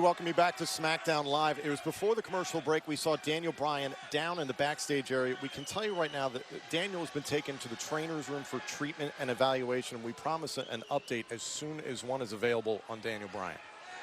welcome you back to SmackDown Live. It was before the commercial break. We saw Daniel Bryan down in the backstage area. We can tell you right now that Daniel has been taken to the trainer's room for treatment and evaluation. We promise an update as soon as one is available on Daniel Bryan.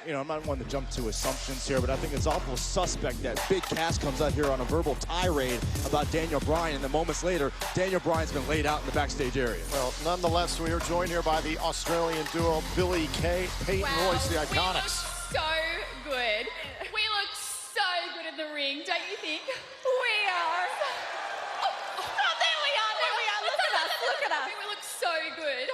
You know, I'm not one to jump to assumptions here, but I think it's awful suspect that Big Cass comes out here on a verbal tirade about Daniel Bryan, and then moments later, Daniel Bryan's been laid out in the backstage area. Well, nonetheless, we are joined here by the Australian duo Billie Kay, Peyton Royce, the Iconics. We look so good. We look so good in the ring, don't you think? We are. Oh, there we are, there we are. Look at us, look at us. We look so good.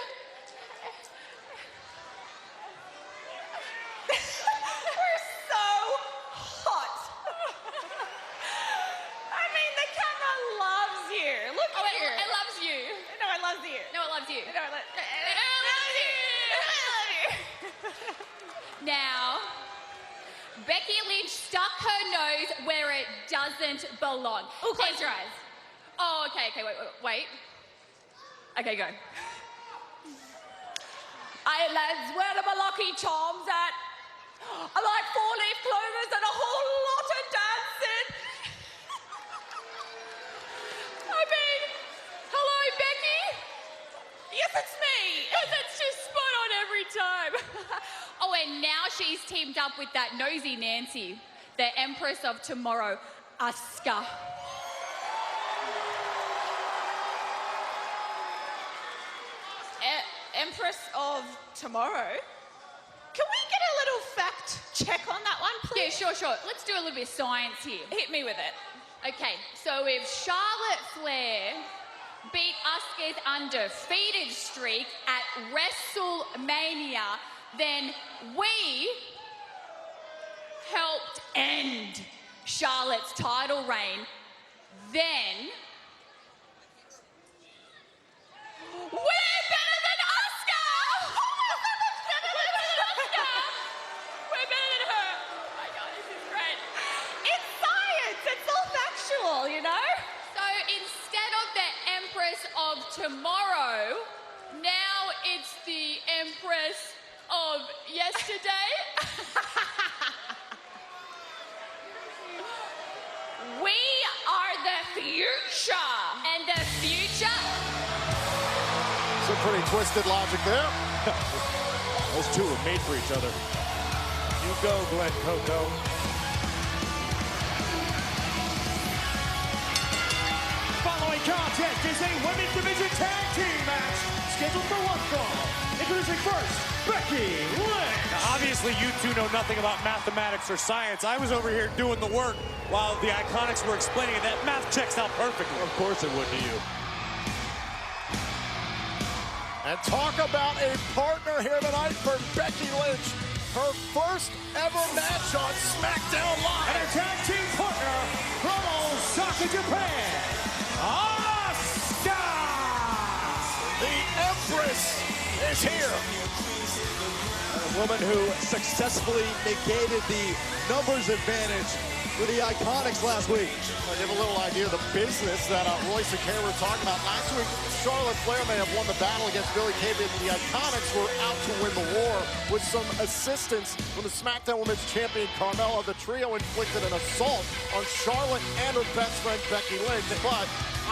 We're so hot. I mean, the camera loves you. Look Oh, here. it loves you. No, it loves you. No, it loves you. No, it loves you. Now, Becky Lynch stuck her nose where it doesn't belong. Oh, close your eyes. Oh, okay, wait. Okay, go. Hey, lads, where are my lucky charms at? I like 4-leaf clovers and a whole lot of dancing. I mean, hello, Becky? Yes, it's me. That's just spot on every time. Oh, and now she's teamed up with that nosy Nancy, the Empress of Tomorrow, Asuka. Empress of Tomorrow? Can we get a little fact check on that one, please? Yeah, sure. Let's do a little bit of science here. Hit me with it. Okay, so if Charlotte Flair beat Asuka's undefeated streak at WrestleMania, then we helped end Charlotte's title reign. Then we're better than Asuka! We're better than her! Oh my God, this is great. It's science. It's all factual, you know? So instead of the Empress of Tomorrow, now it's the Empress of Yesterday. We are the future. And the future? Some pretty twisted logic there. Those two are made for each other. You go, Glenn Coco. Following contest is a women's division tag team match scheduled for one fall. Introducing first, Becky Lynch. Now, obviously, you two know nothing about mathematics or science. I was over here doing the work while the Iconics were explaining it. That math checks out perfectly. Of course it would to you. And talk about a partner here tonight for Becky Lynch. Her first ever match on SmackDown And Live. her tag team partner from Osaka, Japan, Asuka. The Empress is here. A woman who successfully negated the numbers advantage for the Iconics last week. I'll give a little idea of the business that Royce and Kay were talking about. Last week, Charlotte Flair may have won the battle against Billie Kay, but the Iconics were out to win the war with some assistance from the SmackDown Women's Champion Carmella. The trio inflicted an assault on Charlotte and her best friend Becky Lynch, but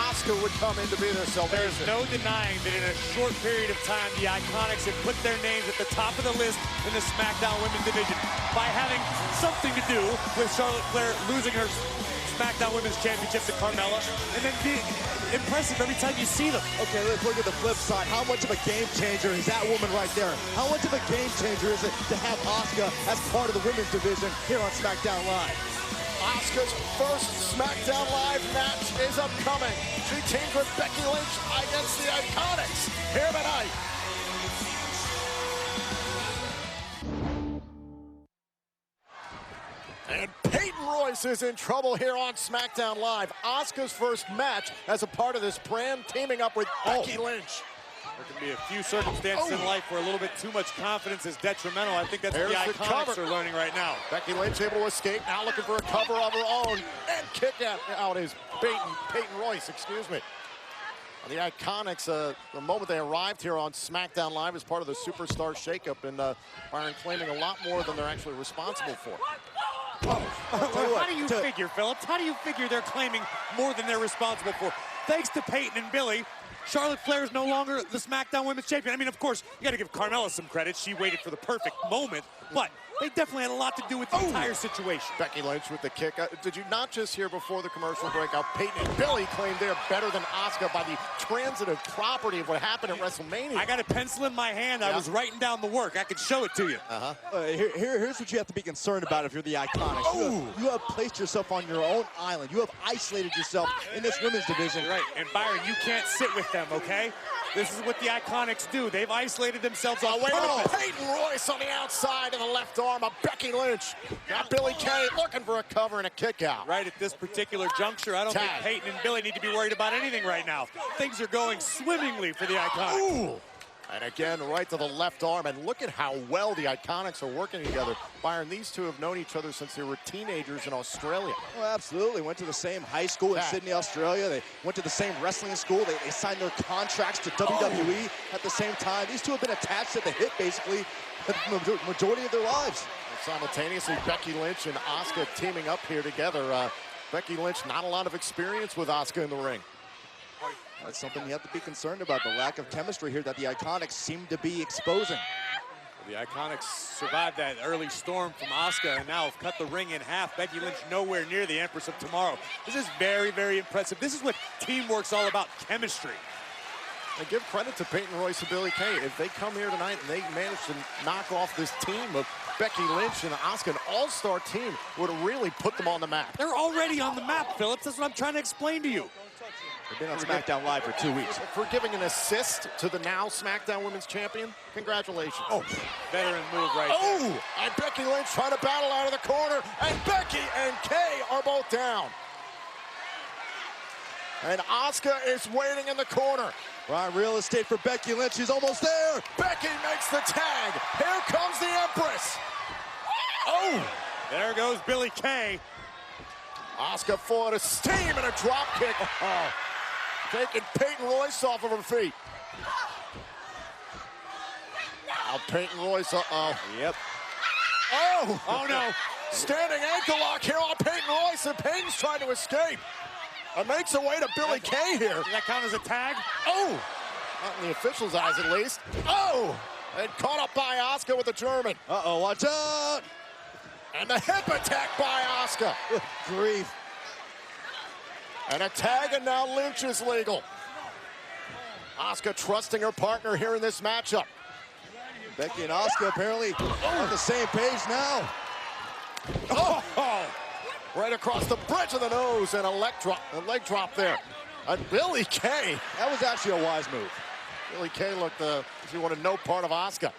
Asuka would come in to be their salvation. There's no denying that in a short period of time, the Iconics have put their names at the top of the list in the SmackDown Women's division by having something to do with Charlotte Flair losing her SmackDown Women's Championship to Carmella, and then being impressive every time you see them. Okay, let's look at the flip side. How much of a game changer is that woman right there? How much of a game changer is it to have Asuka as part of the women's division here on SmackDown Live? Asuka's first SmackDown Live match is upcoming. She teams with Becky Lynch against the Iconics here tonight. And Peyton Royce is in trouble here on SmackDown Live. Asuka's first match as a part of this brand, teaming up with Becky Lynch. There can be a few circumstances in life where a little bit too much confidence is detrimental. I think that's what the Iconics are learning right now. Becky Lynch able to escape, now looking for a cover of her own. And kick out is Peyton Royce, excuse me. The Iconics, the moment they arrived here on SmackDown Live as part of the Superstar Shakeup, and Byron claiming a lot more than they're actually responsible for. How do you figure, Phillips? How do you figure they're claiming more than they're responsible for? Thanks to Peyton and Billy, Charlotte Flair is no longer the SmackDown Women's Champion. I mean, of course, you got to give Carmella some credit. She waited for the perfect moment, but they definitely had a lot to do with the entire situation. Becky Lynch with the kick. Did you not just hear before the commercial break how Peyton and Billy claimed they're better than Asuka by the transitive property of what happened at WrestleMania? I got a pencil in my hand. I was writing down the work. I could show it to you. Here's what you have to be concerned about if you're the Iconics. You have placed yourself on your own island. You have isolated yourself in this women's division. Right, and Byron, you can't sit with them, okay? This is what the Iconics do. They've isolated themselves on purpose. Peyton Royce on the outside of the left arm of Becky Lynch. Got Billy Kay looking for a cover and a kick out. Right at this particular juncture, I don't think Peyton and Billy need to be worried about anything right now. Things are going swimmingly for the Iconics. Ooh. And again, right to the left arm. And look at how well the Iconics are working together. Byron, these two have known each other since they were teenagers in Australia. Well, absolutely. Went to the same high school in Sydney, Australia. They went to the same wrestling school. They signed their contracts to WWE at the same time. These two have been attached at the hip, basically, the majority of their lives. And simultaneously, Becky Lynch and Asuka teaming up here together. Becky Lynch, not a lot of experience with Asuka in the ring. That's something you have to be concerned about, the lack of chemistry here that the Iconics seem to be exposing. The Iconics survived that early storm from Asuka and now have cut the ring in half. Becky Lynch nowhere near the Empress of Tomorrow. This is very, very impressive. This is what teamwork's all about, chemistry. And give credit to Peyton Royce and Billy Kay. If they come here tonight and they manage to knock off this team of Becky Lynch and Asuka, an all-star team, would have really put them on the map. They're already on the map, Phillips. That's what I'm trying to explain to you. They've been on SmackDown Live for 2 weeks. For giving an assist to the now SmackDown Women's Champion, congratulations. Veteran move right there. And Becky Lynch trying to battle out of the corner, and Becky and Kay are both down. And Asuka is waiting in the corner. Right, real estate for Becky Lynch. She's almost there. Becky makes the tag. Here comes the Empress. There goes Billy Kay. Asuka full of steam and a drop kick. Taking Peyton Royce off of her feet. Now Peyton Royce, Yep. Oh no. Standing ankle lock here on Peyton Royce, and Peyton's trying to escape. And makes her way to Billy Kay here. Does that count as a tag? Not in the officials' eyes at least. And caught up by Asuka with the German. Watch out. And the hip attack by Asuka. Good grief. And a tag, and now Lynch is legal. Asuka trusting her partner here in this matchup. Becky and Asuka apparently on the same page now. Right across the bridge of the nose, and a leg drop there. And Billy Kay. That was actually a wise move. Billy Kay looked she wanted no part of Asuka.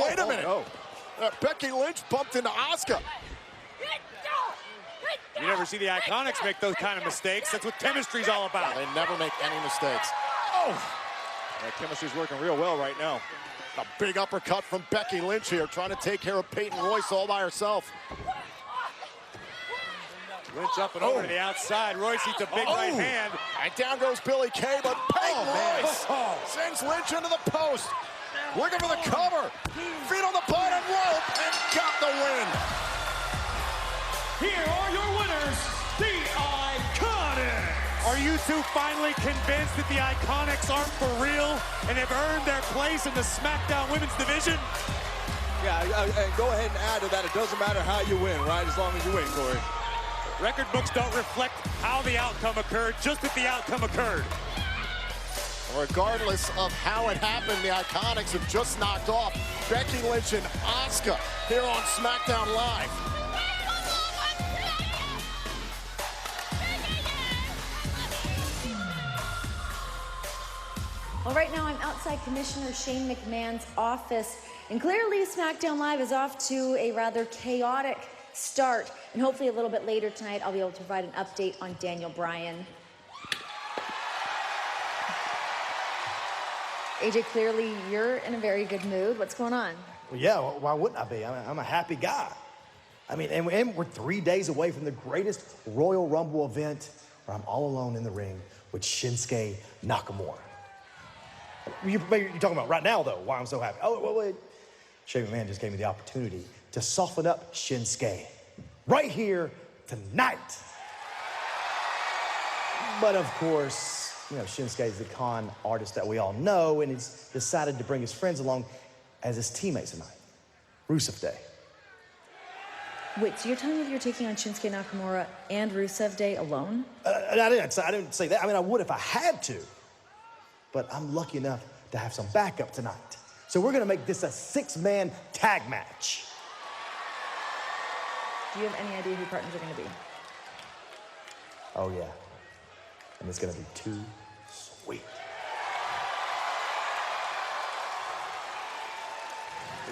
Wait a minute. Becky Lynch bumped into Asuka. You never see the Iconics make those kind of mistakes. That's what chemistry's all about. They never make any mistakes. That chemistry's working real well right now. A big uppercut from Becky Lynch here, trying to take care of Peyton Royce all by herself. Lynch up and over to the outside. Royce eats a big right hand. And down goes Billy Kay, but Peyton Royce sends Lynch into the post. Looking for the cover. Feet on the bottom rope, and got the win. Here are your winners, the Iconics. Are you two finally convinced that the Iconics aren't for real and have earned their place in the SmackDown Women's Division? Yeah, and go ahead and add to that. It doesn't matter how you win, right? As long as you win, Corey. Record books don't reflect how the outcome occurred, just that the outcome occurred. Regardless of how it happened, the Iconics have just knocked off Becky Lynch and Asuka here on SmackDown Live. Well, right now I'm outside Commissioner Shane McMahon's office, and clearly SmackDown Live is off to a rather chaotic start, and hopefully a little bit later tonight I'll be able to provide an update on Daniel Bryan. AJ, clearly you're in a very good mood. What's going on? Well, yeah, why wouldn't I be? I'm a happy guy. I mean, and we're 3 days away from the greatest Royal Rumble event where I'm all alone in the ring with Shinsuke Nakamura. You're talking about right now, though, why I'm so happy. Oh, wait. Shane McMahon just gave me the opportunity to soften up Shinsuke right here tonight. But of course, you know, Shinsuke is the con artist that we all know, and he's decided to bring his friends along as his teammates tonight. Rusev Day. Wait, so you're telling me that you're taking on Shinsuke Nakamura and Rusev Day alone? I didn't say that. I mean, I would if I had to. But I'm lucky enough to have some backup tonight. So we're gonna make this a 6-man tag match. Do you have any idea who your partners are gonna be? Oh yeah, and it's gonna be too sweet.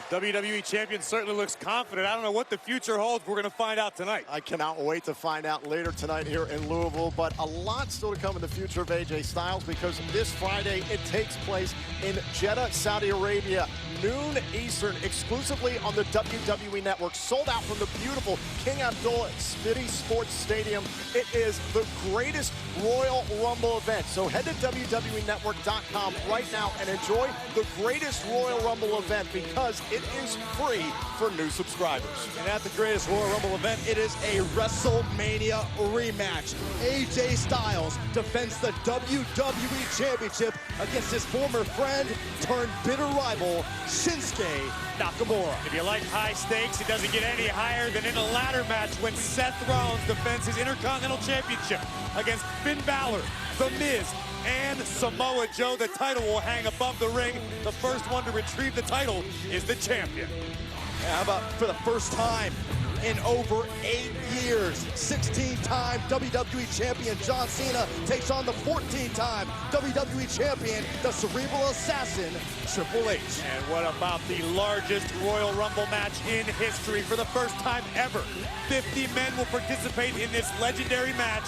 The WWE Champion certainly looks confident. I don't know what the future holds. We're going to find out tonight. I cannot wait to find out later tonight here in Louisville, but a lot still to come in the future of AJ Styles, because this Friday it takes place in Jeddah, Saudi Arabia, noon Eastern, exclusively on the WWE Network. Sold out from the beautiful King Abdullah City Sports Stadium. It is the greatest Royal Rumble event. So head to WWENetwork.com right now and enjoy the greatest Royal Rumble event, because it is free for new subscribers. And at the greatest Royal Rumble event, it is a WrestleMania rematch. AJ Styles defends the WWE Championship against his former friend turned bitter rival, Shinsuke Nakamura. If you like high stakes, it doesn't get any higher than in a ladder match when Seth Rollins defends his Intercontinental Championship against Finn Balor, The Miz, and Samoa Joe. The title will hang above the ring. The first one to retrieve the title is the champion. How about for the first time in over 8 years, 16-time WWE Champion John Cena takes on the 14-time WWE Champion, the Cerebral Assassin, Triple H. And what about the largest Royal Rumble match in history? For the first time ever, 50 men will participate in this legendary match.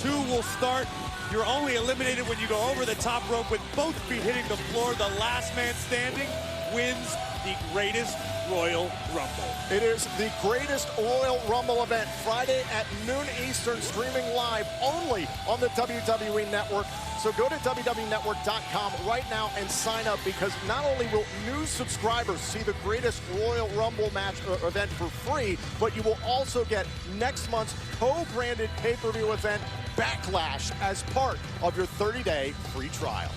2 will start. You're only eliminated when you go over the top rope with both feet hitting the floor. The last man standing wins the greatest Royal Rumble. It is the greatest Royal Rumble event, Friday at noon Eastern, streaming live only on the WWE Network. So go to WWENetwork.com right now and sign up, because not only will new subscribers see the greatest Royal Rumble match event for free, but you will also get next month's co-branded pay-per-view event, Backlash, as part of your 30-day free trial.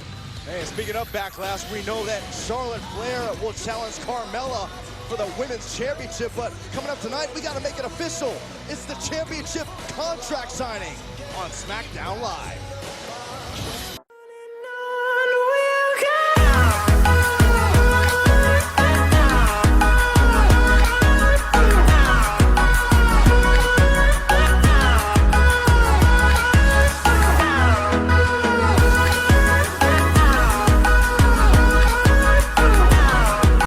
Hey, speaking of Backlash, we know that Charlotte Flair will challenge Carmella for the Women's Championship, but coming up tonight, we got to make it official. It's the championship contract signing on SmackDown Live.